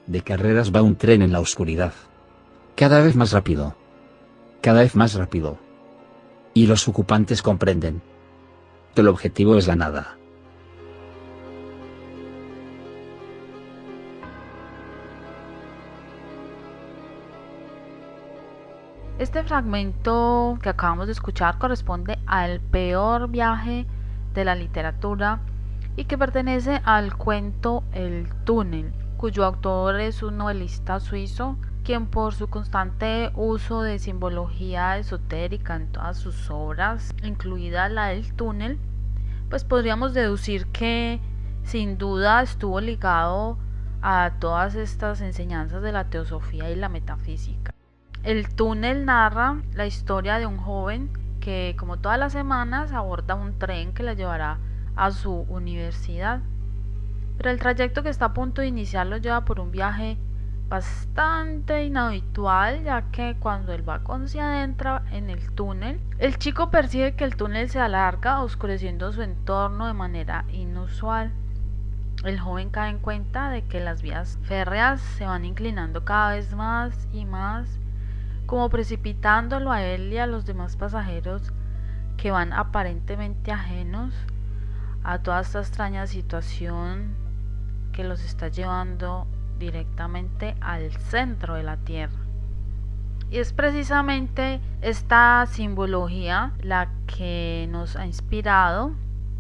De carreras va un tren en la oscuridad. Cada vez más rápido. Cada vez más rápido. Y los ocupantes comprenden que el objetivo es la nada. Este fragmento que acabamos de escuchar corresponde al peor viaje de la literatura y que pertenece al cuento El túnel, cuyo autor es un novelista suizo, quien por su constante uso de simbología esotérica en todas sus obras, incluida la del túnel, pues podríamos deducir que sin duda estuvo ligado a todas estas enseñanzas de la teosofía y la metafísica. El túnel narra la historia de un joven que, como todas las semanas, aborda un tren que le llevará a su universidad. Pero el trayecto que está a punto de iniciar lo lleva por un viaje bastante inhabitual, ya que cuando el vagón se adentra en el túnel, el chico percibe que el túnel se alarga, oscureciendo su entorno de manera inusual. El joven cae en cuenta de que las vías férreas se van inclinando cada vez más y más, como precipitándolo a él y a los demás pasajeros que van aparentemente ajenos a toda esta extraña situación que los está llevando directamente al centro de la Tierra. Y es precisamente esta simbología la que nos ha inspirado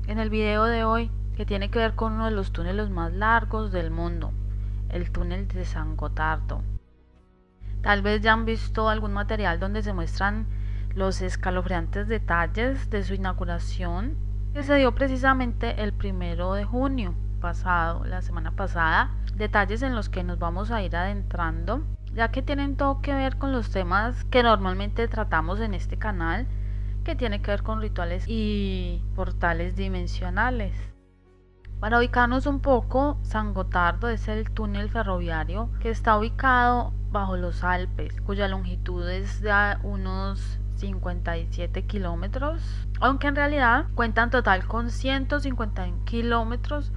en el video de hoy, que tiene que ver con uno de los túneles más largos del mundo, el túnel de San Gotardo. Tal vez ya han visto algún material donde se muestran los escalofriantes detalles de su inauguración, que se dio precisamente el 1 de junio pasado, la semana pasada, detalles en los que nos vamos a ir adentrando, ya que tienen todo que ver con los temas que normalmente tratamos en este canal, que tiene que ver con rituales y portales dimensionales. Para ubicarnos un poco, San Gotardo es el túnel ferroviario que está ubicado bajo los Alpes, cuya longitud es de unos 57 kilómetros, aunque en realidad cuenta en total con 151 kilómetros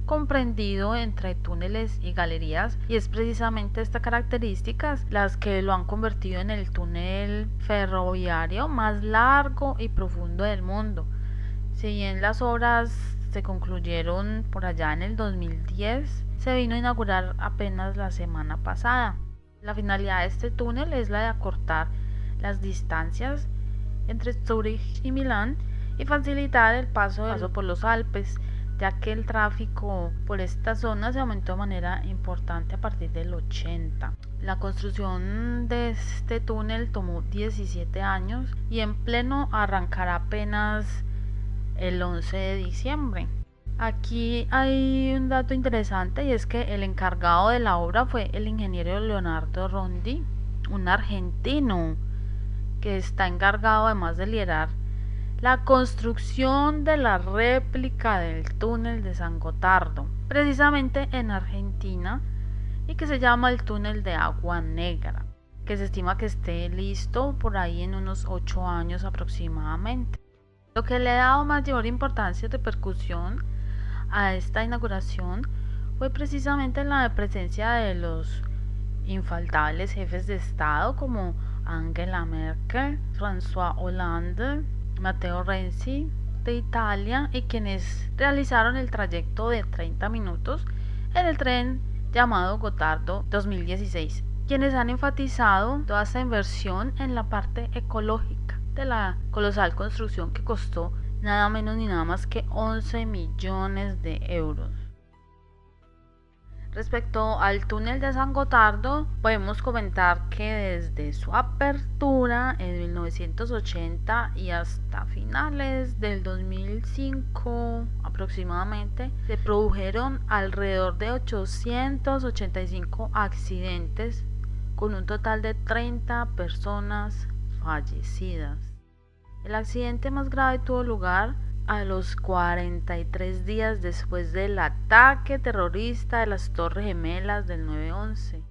comprendido entre túneles y galerías, y es precisamente estas características las que lo han convertido en el túnel ferroviario más largo y profundo del mundo. Si bien las obras se concluyeron por allá en el 2010, se vino a inaugurar apenas la semana pasada. La finalidad de este túnel es la de acortar las distancias entre Zúrich y Milán y facilitar el paso por los Alpes, ya que el tráfico por esta zona se aumentó de manera importante a partir del 80. La construcción de este túnel tomó 17 años y en pleno arrancará apenas el 11 de diciembre. Aquí hay un dato interesante, y es que el encargado de la obra fue el ingeniero Leonardo Rondi, un argentino que está encargado además de liderar la construcción de la réplica del túnel de San Gotardo, precisamente en Argentina, y que se llama el túnel de Agua Negra, que se estima que esté listo por ahí en unos 8 años aproximadamente. Lo que le ha dado mayor importancia y repercusión a esta inauguración fue precisamente la presencia de los infaltables jefes de Estado como Angela Merkel, François Hollande, Matteo Renzi de Italia, y quienes realizaron el trayecto de 30 minutos en el tren llamado Gotardo 2016, quienes han enfatizado toda esta inversión en la parte ecológica de la colosal construcción que costó nada menos ni nada más que 11 millones de euros. Respecto al túnel de San Gotardo, podemos comentar que desde su apertura en 1980 y hasta finales del 2005 aproximadamente, se produjeron alrededor de 885 accidentes, con un total de 30 personas fallecidas. El accidente más grave tuvo lugar a los 43 días después del ataque terrorista de las Torres Gemelas del 9/11.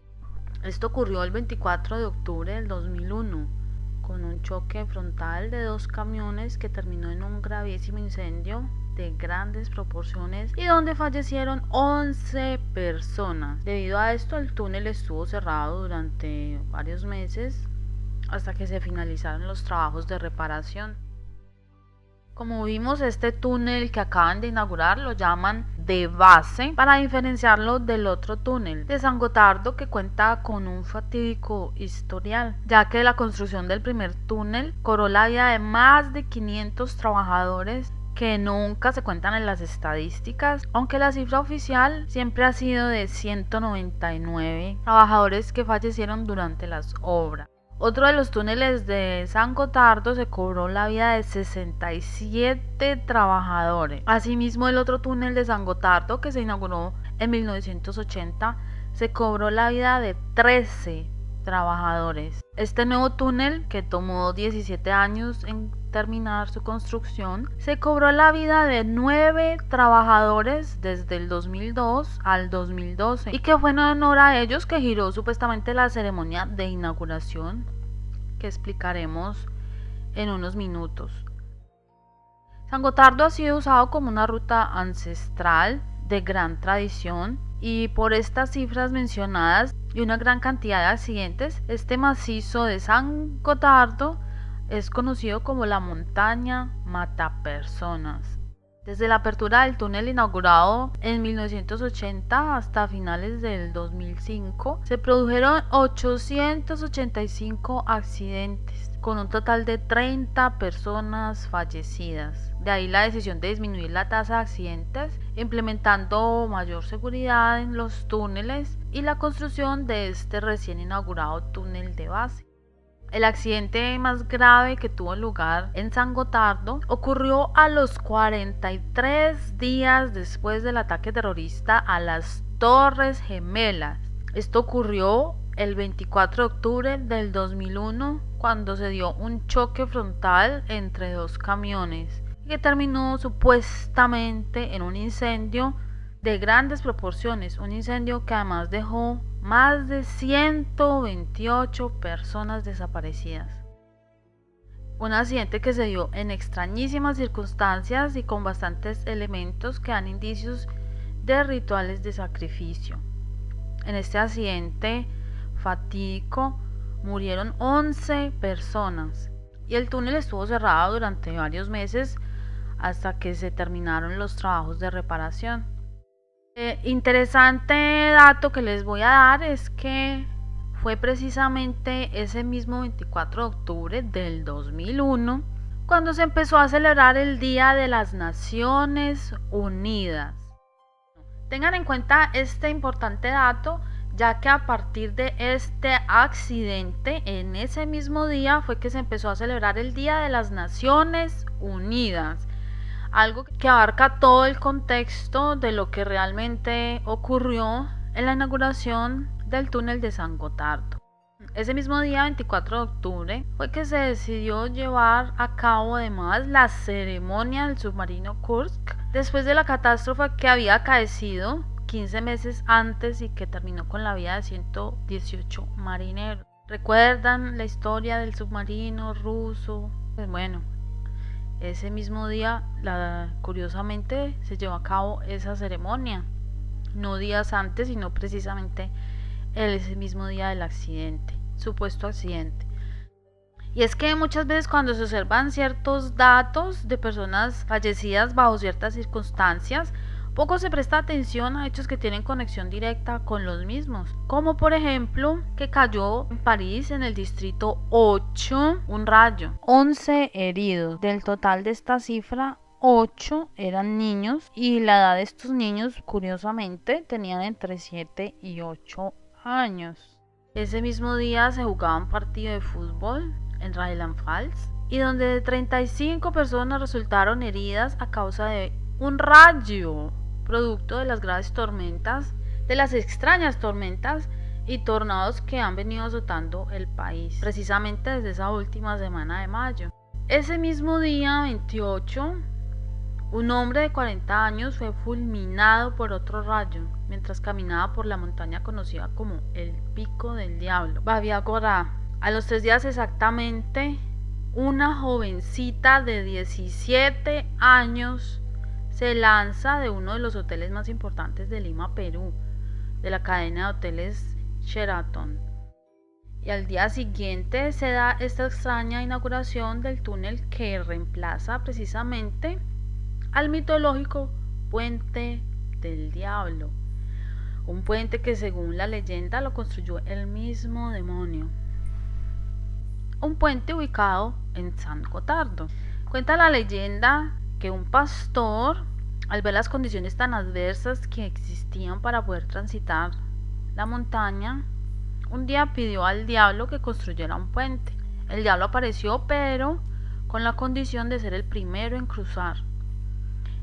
Esto ocurrió el 24 de octubre del 2001, con un choque frontal de 2 camiones que terminó en un gravísimo incendio de grandes proporciones y donde fallecieron 11 personas. Debido a esto, el túnel estuvo cerrado durante varios meses hasta que se finalizaron los trabajos de reparación. Como vimos, este túnel que acaban de inaugurar lo llaman de base para diferenciarlo del otro túnel de San Gotardo, que cuenta con un fatídico historial, ya que la construcción del primer túnel cobró la vida de más de 500 trabajadores que nunca se cuentan en las estadísticas, aunque la cifra oficial siempre ha sido de 199 trabajadores que fallecieron durante las obras. Otro de los túneles de San Gotardo se cobró la vida de 67 trabajadores. Asimismo, el otro túnel de San Gotardo, que se inauguró en 1980, se cobró la vida de 13 trabajadores. Este nuevo túnel, que tomó 17 años en terminar su construcción, se cobró la vida de 9 trabajadores desde el 2002 al 2012, y que fue en honor a ellos que giró supuestamente la ceremonia de inauguración, que explicaremos en unos minutos. San Gotardo ha sido usado como una ruta ancestral de gran tradición, y por estas cifras mencionadas y una gran cantidad de accidentes, este macizo de San Gotardo es conocido como la montaña matapersonas. Desde la apertura del túnel inaugurado en 1980 hasta finales del 2005, se produjeron 885 accidentes, con un total de 30 personas fallecidas. De ahí la decisión de disminuir la tasa de accidentes, implementando mayor seguridad en los túneles y la construcción de este recién inaugurado túnel de base. El accidente más grave que tuvo lugar en San Gotardo ocurrió a los 43 días después del ataque terrorista a las Torres Gemelas. Esto ocurrió el 24 de octubre del 2001, cuando se dio un choque frontal entre dos camiones, que terminó supuestamente en un incendio de grandes proporciones, un incendio que además dejó más de 128 personas desaparecidas. Un accidente que se dio en extrañísimas circunstancias y con bastantes elementos que dan indicios de rituales de sacrificio. En este accidente fatídico murieron 11 personas y el túnel estuvo cerrado durante varios meses hasta que se terminaron los trabajos de reparación. Interesante dato que les voy a dar es que fue precisamente ese mismo 24 de octubre del 2001 cuando se empezó a celebrar el Día de las Naciones Unidas. Tengan en cuenta este importante dato, ya que a partir de este accidente, en ese mismo día fue que se empezó a celebrar el Día de las Naciones Unidas. Algo que abarca todo el contexto de lo que realmente ocurrió en la inauguración del túnel de San Gotardo. Ese mismo día, 24 de octubre, fue que se decidió llevar a cabo además la ceremonia del submarino Kursk, después de la catástrofe que había acaecido 15 meses antes y que terminó con la vida de 118 marineros. ¿Recuerdan la historia del submarino ruso? Pues bueno, ese mismo día, curiosamente, se llevó a cabo esa ceremonia, no días antes, sino precisamente ese mismo día del accidente, supuesto accidente. Y es que muchas veces cuando se observan ciertos datos de personas fallecidas bajo ciertas circunstancias, poco se presta atención a hechos que tienen conexión directa con los mismos, como por ejemplo que cayó en París, en el distrito 8, un rayo, 11 heridos. Del total de esta cifra, 8 eran niños y la edad de estos niños, curiosamente, tenían entre 7 y 8 años. Ese mismo día se jugaba un partido de fútbol en Rheinland-Pfalz y donde 35 personas resultaron heridas a causa de un rayo, producto de las graves tormentas, de las extrañas tormentas y tornados que han venido azotando el país, precisamente desde esa última semana de mayo. Ese mismo día, 28, un hombre de 40 años fue fulminado por otro rayo, mientras caminaba por la montaña conocida como el Pico del Diablo, Baviagora. A los 3 días exactamente, una jovencita de 17 años se lanza de uno de los hoteles más importantes de Lima, Perú, de la cadena de hoteles Sheraton. Y al día siguiente se da esta extraña inauguración del túnel que reemplaza precisamente al mitológico Puente del Diablo, un puente que según la leyenda lo construyó el mismo demonio. Un puente ubicado en San Gotardo. Cuenta la leyenda que un pastor, al ver las condiciones tan adversas que existían para poder transitar la montaña, un día pidió al diablo que construyera un puente. El diablo apareció, pero con la condición de ser el primero en cruzar.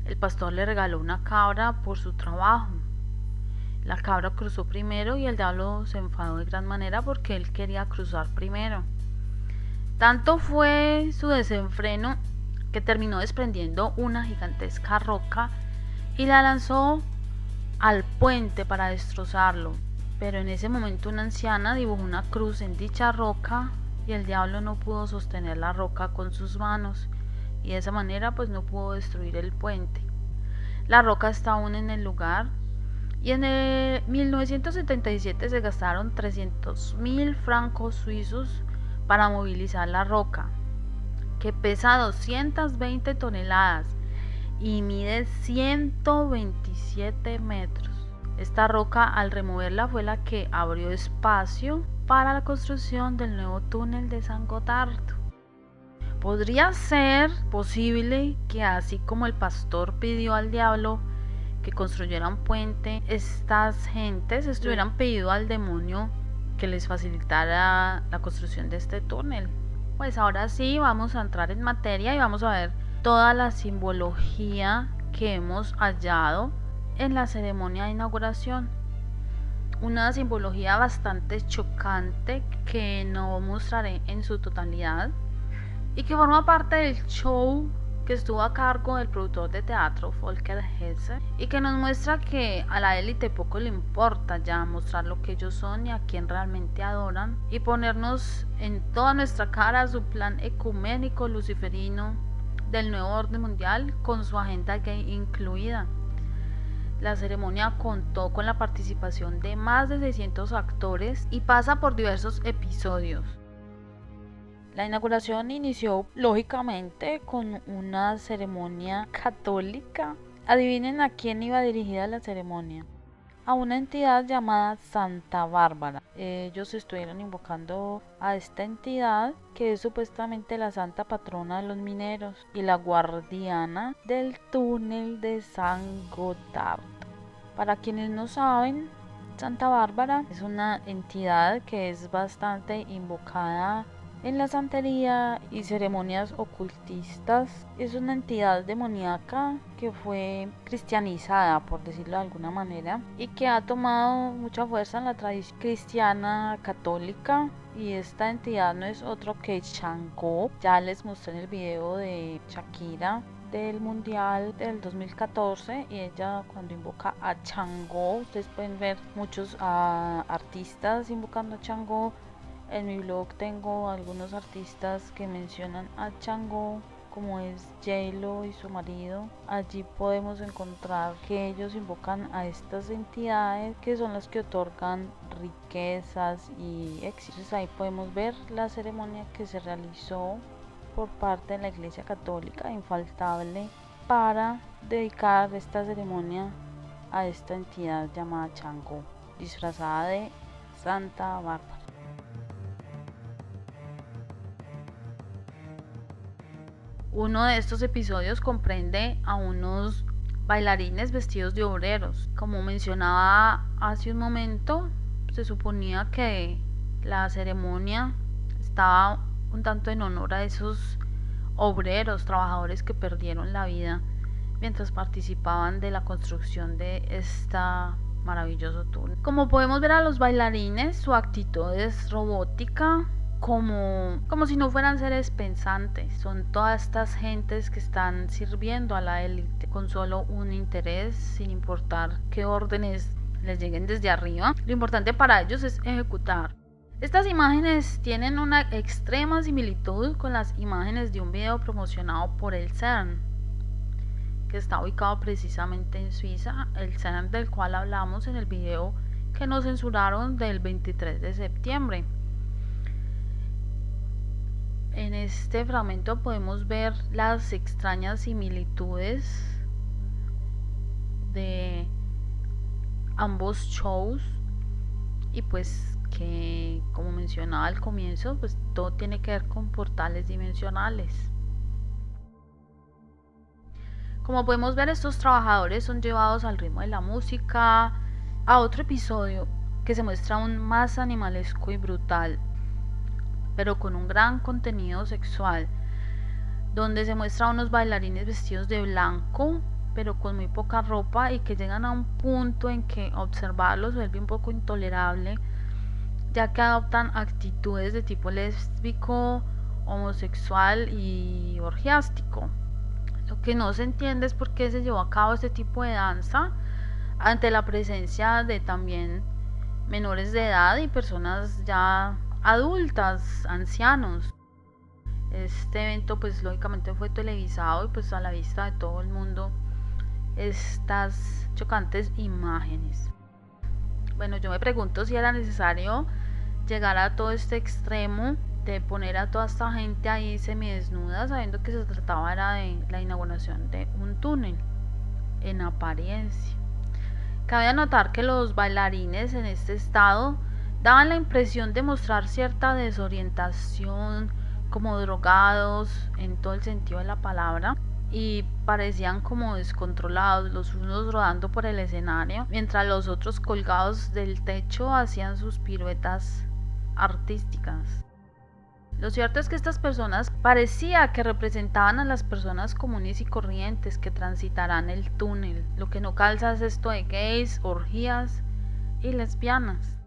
El pastor le regaló una cabra por su trabajo. La cabra cruzó primero y el diablo se enfadó de gran manera porque él quería cruzar primero. Tanto fue su desenfreno que terminó desprendiendo una gigantesca roca y la lanzó al puente para destrozarlo. Pero en ese momento una anciana dibujó una cruz en dicha roca y el diablo no pudo sostener la roca con sus manos y de esa manera pues no pudo destruir el puente. La roca está aún en el lugar y en el 1977 se gastaron 300.000 francos suizos para movilizar la roca, que pesa 220 toneladas y mide 127 metros. Esta roca, al removerla, fue la que abrió espacio para la construcción del nuevo túnel de San Gotardo. Podría ser posible que así como el pastor pidió al diablo que construyera un puente, estas gentes estuvieran pedido al demonio que les facilitara la construcción de este túnel. Pues ahora sí vamos a entrar en materia y vamos a ver toda la simbología que hemos hallado en la ceremonia de inauguración. Una simbología bastante chocante que no mostraré en su totalidad y que forma parte del show que estuvo a cargo del productor de teatro Volker Hesse y que nos muestra que a la élite poco le importa ya mostrar lo que ellos son y a quien realmente adoran y ponernos en toda nuestra cara su plan ecuménico luciferino del nuevo orden mundial con su agenda gay incluida. La ceremonia contó con la participación de más de 600 actores y pasa por diversos episodios. La inauguración inició lógicamente con una ceremonia católica. Adivinen a quién iba dirigida la ceremonia. A una entidad llamada Santa Bárbara. Ellos estuvieron invocando a esta entidad que es supuestamente la santa patrona de los mineros y la guardiana del túnel de San Gotardo. Para quienes no saben, Santa Bárbara es una entidad que es bastante invocada en la santería y ceremonias ocultistas. Es una entidad demoníaca que fue cristianizada, por decirlo de alguna manera, y que ha tomado mucha fuerza en la tradición cristiana católica. Y esta entidad no es otro que Changó. Ya les mostré en el video de Shakira del mundial del 2014 y ella cuando invoca a Changó, ustedes pueden ver muchos artistas invocando a Changó. En mi blog tengo algunos artistas que mencionan a Changó, como es J-Lo y su marido. Allí podemos encontrar que ellos invocan a estas entidades que son las que otorgan riquezas y éxitos. Ahí podemos ver la ceremonia que se realizó por parte de la Iglesia Católica, infaltable, para dedicar esta ceremonia a esta entidad llamada Changó, disfrazada de Santa Bárbara. Uno de estos episodios comprende a unos bailarines vestidos de obreros. Como mencionaba hace un momento, se suponía que la ceremonia estaba un tanto en honor a esos obreros, trabajadores que perdieron la vida mientras participaban de la construcción de esta maravilloso túnel. Como podemos ver a los bailarines, su actitud es robótica, como si no fueran seres pensantes. Son todas estas gentes que están sirviendo a la élite con solo un interés, sin importar qué órdenes les lleguen desde arriba. Lo importante para ellos es ejecutar. Estas imágenes tienen una extrema similitud con las imágenes de un video promocionado por el CERN, que está ubicado precisamente en Suiza, el CERN del cual hablamos en el video que nos censuraron del 23 de septiembre. En este fragmento podemos ver las extrañas similitudes de ambos shows y pues que, como mencionaba al comienzo, pues todo tiene que ver con portales dimensionales. Como podemos ver, estos trabajadores son llevados al ritmo de la música a otro episodio que se muestra aún más animalesco y brutal, pero con un gran contenido sexual, donde se muestra a unos bailarines vestidos de blanco pero con muy poca ropa y que llegan a un punto en que observarlos se vuelve un poco intolerable, ya que adoptan actitudes de tipo lésbico, homosexual y orgiástico. Lo que no se entiende es por qué se llevó a cabo este tipo de danza ante la presencia de también menores de edad y personas ya adultas, ancianos. Este evento pues lógicamente fue televisado y pues a la vista de todo el mundo estas chocantes imágenes. Bueno, yo me pregunto si era necesario llegar a todo este extremo de poner a toda esta gente ahí semidesnuda, sabiendo que se trataba era de la inauguración de un túnel en apariencia. Cabe notar que los bailarines en este estado daban la impresión de mostrar cierta desorientación, como drogados en todo el sentido de la palabra, y parecían como descontrolados, los unos rodando por el escenario, mientras los otros colgados del techo hacían sus piruetas artísticas. Lo cierto es que estas personas parecía que representaban a las personas comunes y corrientes que transitarán el túnel. Lo que no calza es esto de gays, orgías y lesbianas.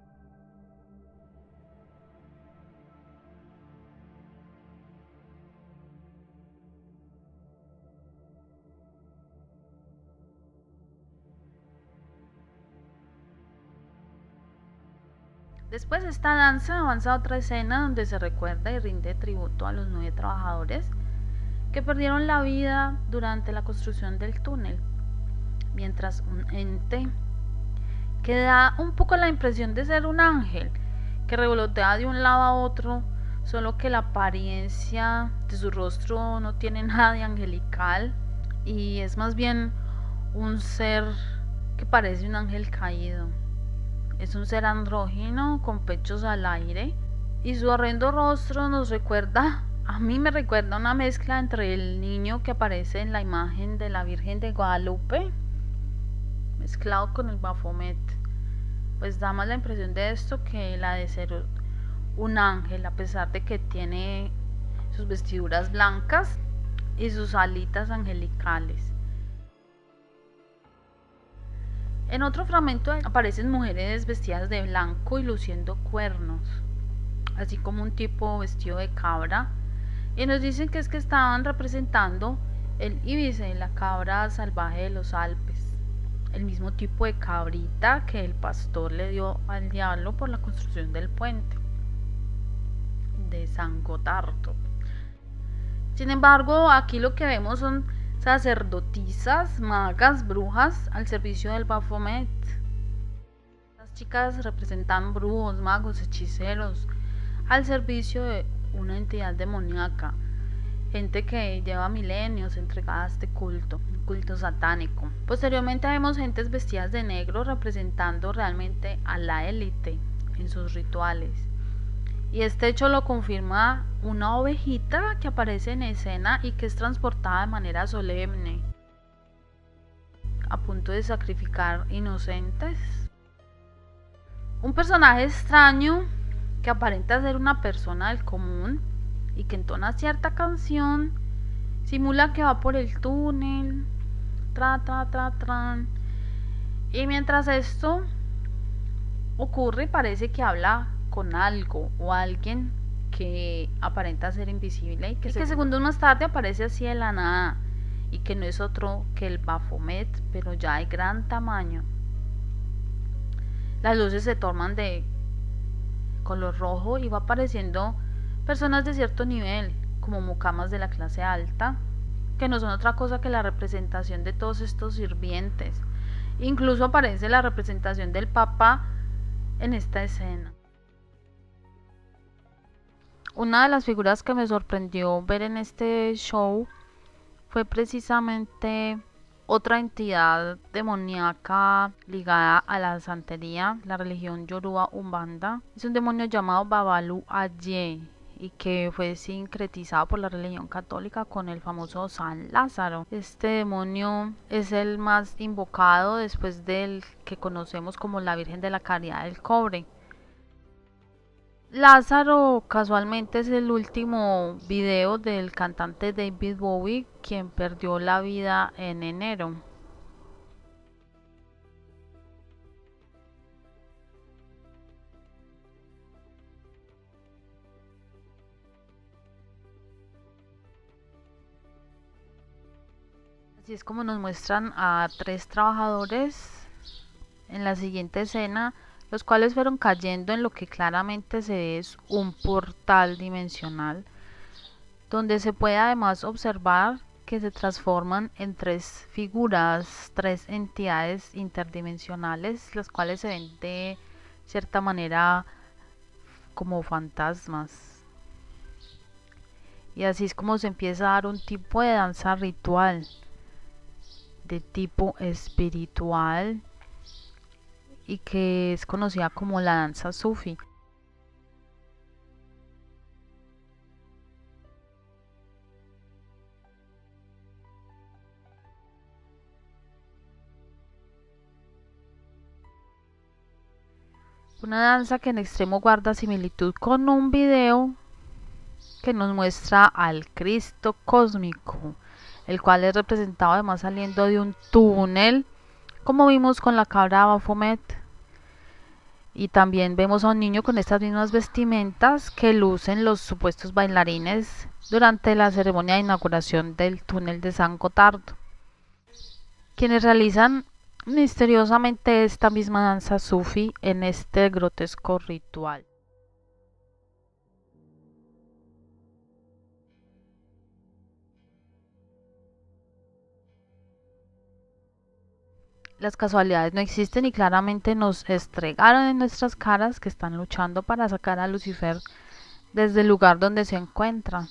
Después de esta danza avanza otra escena donde se recuerda y rinde tributo a los 9 trabajadores que perdieron la vida durante la construcción del túnel, mientras un ente que da un poco la impresión de ser un ángel que revolotea de un lado a otro, solo que la apariencia de su rostro no tiene nada de angelical y es más bien un ser que parece un ángel caído. Es un ser andrógino con pechos al aire y su horrendo rostro a mí me recuerda una mezcla entre el niño que aparece en la imagen de la Virgen de Guadalupe mezclado con el Baphomet. Pues da más la impresión de esto que la de ser un ángel, a pesar de que tiene sus vestiduras blancas y sus alitas angelicales. En otro fragmento aparecen mujeres vestidas de blanco y luciendo cuernos, así como un tipo vestido de cabra, y nos dicen que es que estaban representando el íbice, la cabra salvaje de los Alpes, el mismo tipo de cabrita que el pastor le dio al diablo por la construcción del puente de San Gotardo. Sin embargo, aquí lo que vemos son sacerdotisas, magas, brujas al servicio del Baphomet. Las chicas representan brujos, magos, hechiceros al servicio de una entidad demoníaca, gente que lleva milenios entregada a este culto, un culto satánico. Posteriormente vemos gentes vestidas de negro representando realmente a la élite en sus rituales. Y este hecho lo confirma una ovejita que aparece en escena y que es transportada de manera solemne, a punto de sacrificar inocentes. Un personaje extraño que aparenta ser una persona del común y que entona cierta canción, simula que va por el túnel, y mientras esto ocurre parece que habla con algo o alguien que aparenta ser invisible y que segundos más tarde aparece así de la nada y que no es otro que el Baphomet, pero ya de gran tamaño. Las luces se tornan de color rojo y va apareciendo personas de cierto nivel, como mucamas de la clase alta, que no son otra cosa que la representación de todos estos sirvientes. Incluso aparece la representación del Papa en esta escena. Una de las figuras que me sorprendió ver en este show fue precisamente otra entidad demoníaca ligada a la santería, la religión Yoruba Umbanda. Es un demonio llamado Babalu Aye y que fue sincretizado por la religión católica con el famoso San Lázaro. Este demonio es el más invocado después del que conocemos como la Virgen de la Caridad del Cobre. Lázaro casualmente es el último video del cantante David Bowie, quien perdió la vida en enero. Así es como nos muestran a 3 trabajadores en la siguiente escena, los cuales fueron cayendo en lo que claramente se ve es un portal dimensional, donde se puede además observar que se transforman en 3 figuras, 3 entidades interdimensionales, las cuales se ven de cierta manera como fantasmas. Y así es como se empieza a dar un tipo de danza ritual de tipo espiritual y que es conocida como la danza sufi. Una danza que en extremo guarda similitud con un video que nos muestra al Cristo cósmico, el cual es representado además saliendo de un túnel, como vimos con la cabra Baphomet. Y también vemos a un niño con estas mismas vestimentas que lucen los supuestos bailarines durante la ceremonia de inauguración del túnel de San Gotardo, quienes realizan misteriosamente esta misma danza sufi en este grotesco ritual. Las casualidades no existen y claramente nos estregaron en nuestras caras que están luchando para sacar a Lucifer desde el lugar donde se encuentra.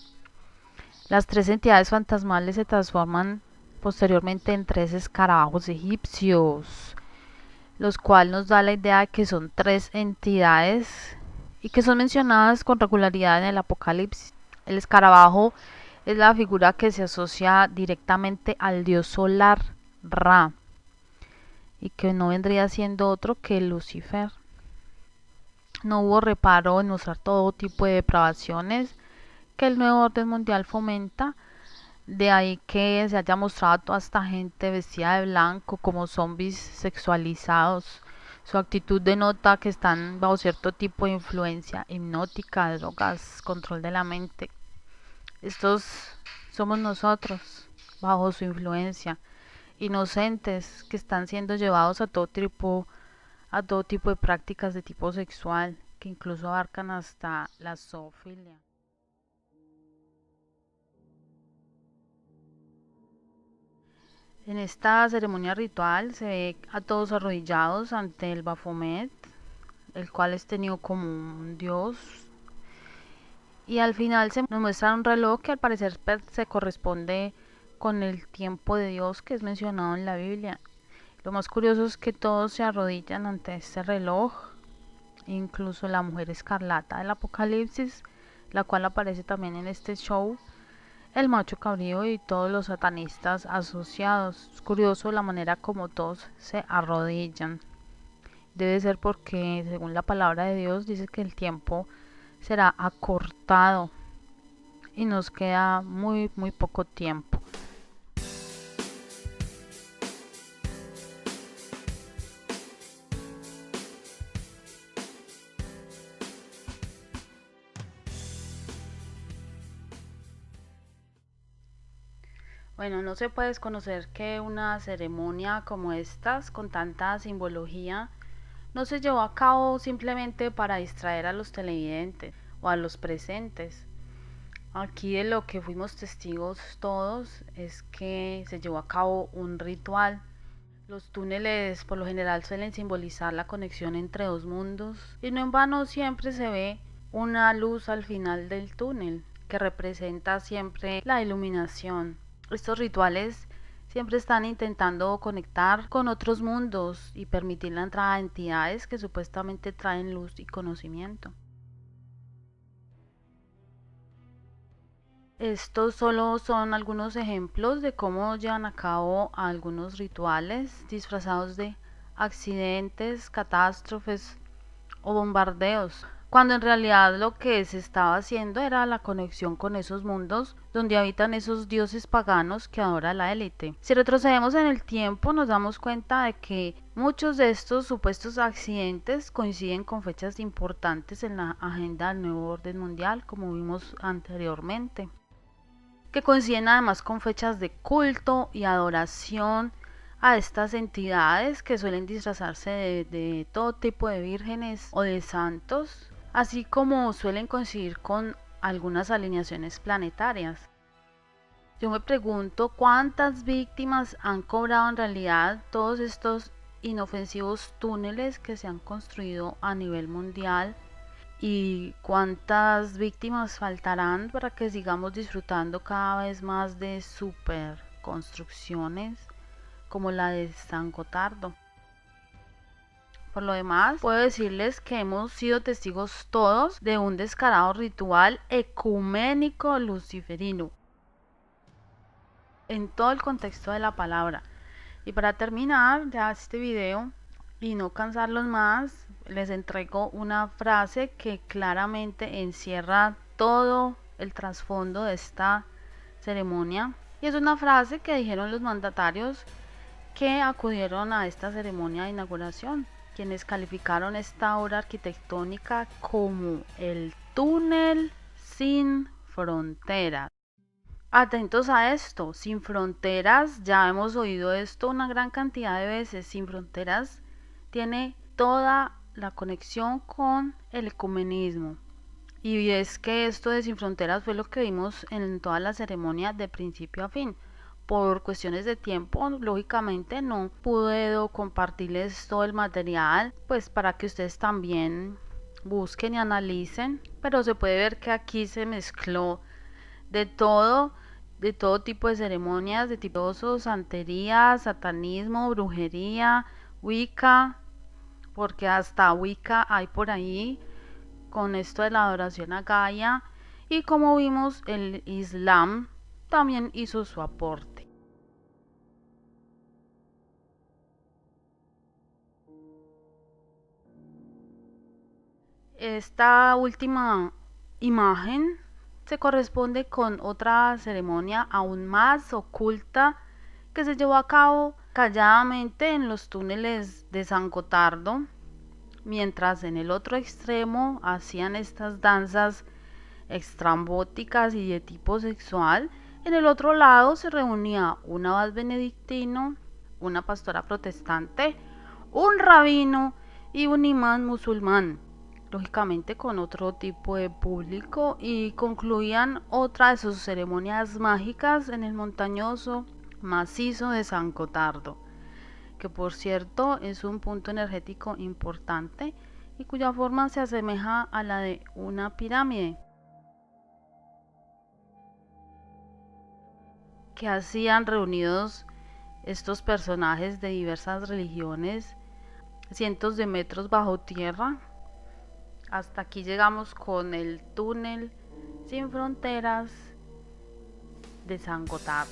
Las 3 entidades fantasmales se transforman posteriormente en 3 escarabajos egipcios, los cuales nos da la idea de que son 3 entidades y que son mencionadas con regularidad en el Apocalipsis. El escarabajo es la figura que se asocia directamente al dios solar Ra, y que no vendría siendo otro que Lucifer. No hubo reparo en usar todo tipo de depravaciones que el nuevo orden mundial fomenta, de ahí que se haya mostrado a toda esta gente vestida de blanco como zombies sexualizados. Su actitud denota que están bajo cierto tipo de influencia hipnótica, drogas, control de la mente. Estos somos nosotros, bajo su influencia, inocentes que están siendo llevados a todo tipo de prácticas de tipo sexual, que incluso abarcan hasta la zoofilia. En esta ceremonia ritual se ve a todos arrodillados ante el Baphomet, el cual es tenido como un dios, y al final se nos muestra un reloj que al parecer se corresponde con el tiempo de Dios que es mencionado en la Biblia. Lo más curioso es que todos se arrodillan ante este reloj, incluso la mujer escarlata del Apocalipsis, la cual aparece también en este show, el macho cabrío y todos los satanistas asociados. Es curioso la manera como todos se arrodillan. Debe ser porque, según la palabra de Dios, dice que el tiempo será acortado y nos queda muy poco tiempo. Bueno, no se puede desconocer que una ceremonia como estas, con tanta simbología, no se llevó a cabo simplemente para distraer a los televidentes o a los presentes. Aquí de lo que fuimos testigos todos es que se llevó a cabo un ritual. Los túneles por lo general suelen simbolizar la conexión entre dos mundos y no en vano siempre se ve una luz al final del túnel que representa siempre la iluminación. Estos rituales siempre están intentando conectar con otros mundos y permitir la entrada de entidades que supuestamente traen luz y conocimiento. Estos solo son algunos ejemplos de cómo llevan a cabo algunos rituales disfrazados de accidentes, catástrofes o bombardeos, cuando en realidad lo que se estaba haciendo era la conexión con esos mundos donde habitan esos dioses paganos que adora la élite. Si retrocedemos en el tiempo nos damos cuenta de que muchos de estos supuestos accidentes coinciden con fechas importantes en la agenda del nuevo orden mundial, como vimos anteriormente, que coinciden además con fechas de culto y adoración a estas entidades que suelen disfrazarse de todo tipo de vírgenes o de santos, así como suelen coincidir con algunas alineaciones planetarias. Yo me pregunto cuántas víctimas han cobrado en realidad todos estos inofensivos túneles que se han construido a nivel mundial y cuántas víctimas faltarán para que sigamos disfrutando cada vez más de super construcciones como la de San Gotardo. Por lo demás, puedo decirles que hemos sido testigos todos de un descarado ritual ecuménico luciferino en todo el contexto de la palabra. Y para terminar ya este video y no cansarlos más, les entrego una frase que claramente encierra todo el trasfondo de esta ceremonia, y es una frase que dijeron los mandatarios que acudieron a esta ceremonia de inauguración, quienes calificaron esta obra arquitectónica como el túnel sin fronteras. Atentos a esto, sin fronteras, ya hemos oído esto una gran cantidad de veces. Sin fronteras tiene toda la conexión con el ecumenismo, y es que esto de sin fronteras fue lo que vimos en toda la ceremonia de principio a fin. Por cuestiones de tiempo, lógicamente no pude compartirles todo el material, pues para que ustedes también busquen y analicen, pero se puede ver que aquí se mezcló de todo tipo de ceremonias, de tipo santería, satanismo, brujería, Wicca, porque hasta Wicca hay por ahí con esto de la adoración a Gaia, y como vimos el Islam también hizo su aporte. Esta última imagen se corresponde con otra ceremonia aún más oculta que se llevó a cabo calladamente en los túneles de San Gotardo, mientras en el otro extremo hacían estas danzas extrambóticas y de tipo sexual. En el otro lado se reunía un abad benedictino, una pastora protestante, un rabino y un imán musulmán, lógicamente con otro tipo de público, y concluían otra de sus ceremonias mágicas en el montañoso macizo de San Gotardo, que por cierto es un punto energético importante y cuya forma se asemeja a la de una pirámide. ¿Qué hacían reunidos estos personajes de diversas religiones cientos de metros bajo tierra? Hasta aquí llegamos con el túnel sin fronteras de San Gotardo.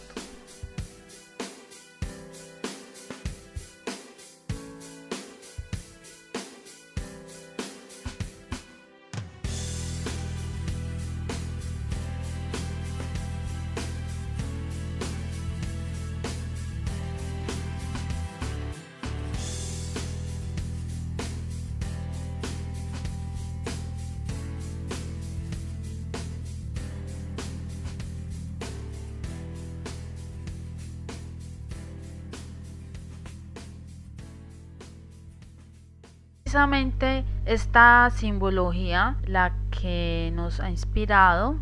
Precisamente esta simbología la que nos ha inspirado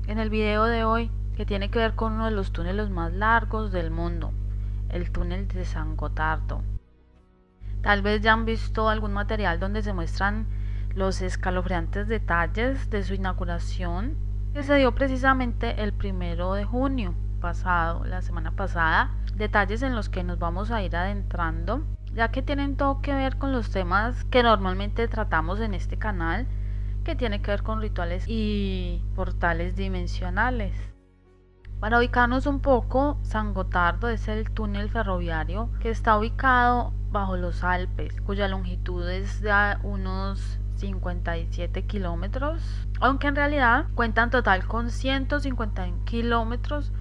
en el video de hoy, que tiene que ver con uno de los túneles más largos del mundo, el túnel de San Gotardo. Tal vez ya han visto algún material donde se muestran los escalofriantes detalles de su inauguración, que se dio precisamente el 1 de junio pasado, la semana pasada, detalles en los que nos vamos a ir adentrando, ya que tienen todo que ver con los temas que normalmente tratamos en este canal, que tiene que ver con rituales y portales dimensionales. Para ubicarnos un poco, San Gotardo es el túnel ferroviario que está ubicado bajo los Alpes, cuya longitud es de unos 57 kilómetros, aunque en realidad cuenta en total con 151 kilómetros,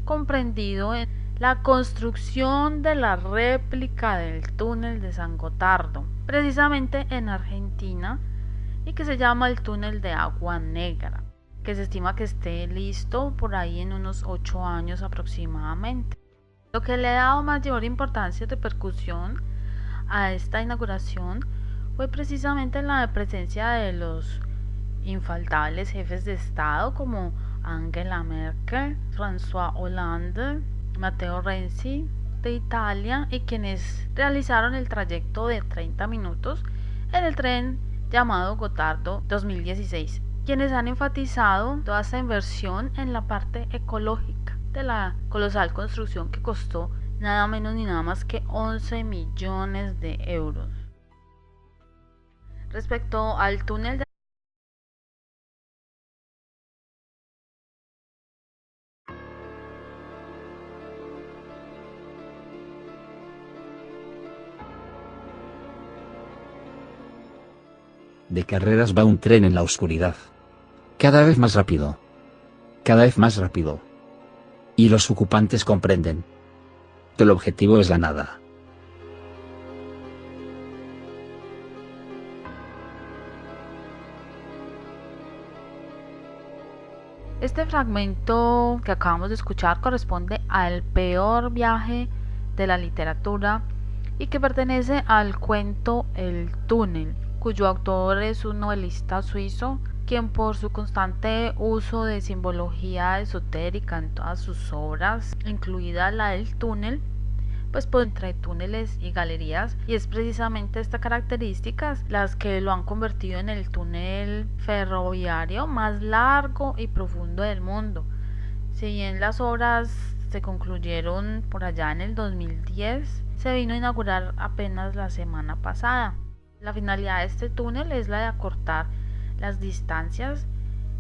comprendido en la construcción de la réplica del túnel de San Gotardo, precisamente en Argentina, y que se llama el túnel de Agua Negra, que se estima que esté listo por ahí en unos 8 años aproximadamente. Lo que le ha dado mayor importancia y repercusión a esta inauguración fue precisamente la presencia de los infaltables jefes de Estado como Angela Merkel, François Hollande, Matteo Renzi de Italia, y quienes realizaron el trayecto de 30 minutos en el tren llamado Gotardo 2016, quienes han enfatizado toda esta inversión en la parte ecológica de la colosal construcción que costó nada menos ni nada más que 11 millones de euros. Respecto al túnel de carreras va un tren en la oscuridad. Cada vez más rápido. Cada vez más rápido. Y los ocupantes comprenden que el objetivo es la nada. Este fragmento que acabamos de escuchar corresponde al peor viaje de la literatura y que pertenece al cuento El túnel, cuyo autor es un novelista suizo, quien por su constante uso de simbología esotérica en todas sus obras, incluida la del túnel, pues entre túneles y galerías, y es precisamente estas características las que lo han convertido en el túnel ferroviario más largo y profundo del mundo. Si bien las obras se concluyeron por allá en el 2010, se vino a inaugurar apenas la semana pasada. La finalidad de este túnel es la de acortar las distancias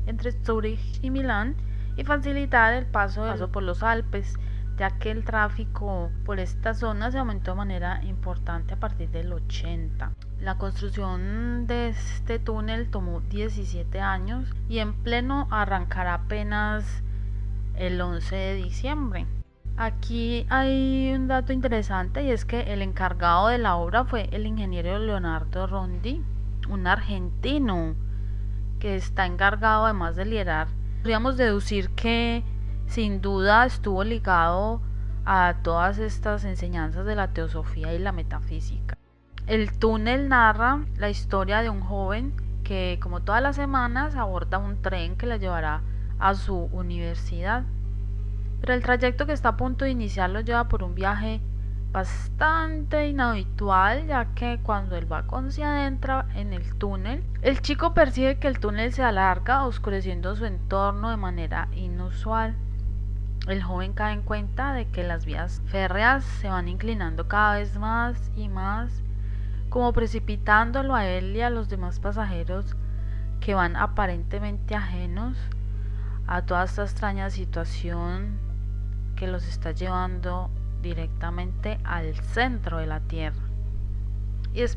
entre Zúrich y Milán y facilitar el paso por los Alpes, ya que el tráfico por esta zona se aumentó de manera importante a partir del 80. La construcción de este túnel tomó 17 años y en pleno arrancará apenas el 11 de diciembre. Aquí hay un dato interesante, y es que el encargado de la obra fue el ingeniero Leonardo Rondi, un argentino que está encargado además de liderar. Podríamos deducir que sin duda estuvo ligado a todas estas enseñanzas de la teosofía y la metafísica. El túnel narra la historia de un joven que, como todas las semanas, aborda un tren que le llevará a su universidad. Pero el trayecto que está a punto de iniciar lo lleva por un viaje bastante inhabitual, ya que cuando el vagón se adentra en el túnel, el chico percibe que el túnel se alarga, oscureciendo su entorno de manera inusual. El joven cae en cuenta de que las vías férreas se van inclinando cada vez más y más, como precipitándolo a él y a los demás pasajeros que van aparentemente ajenos a toda esta extraña situación que los está llevando directamente al centro de la Tierra. Y es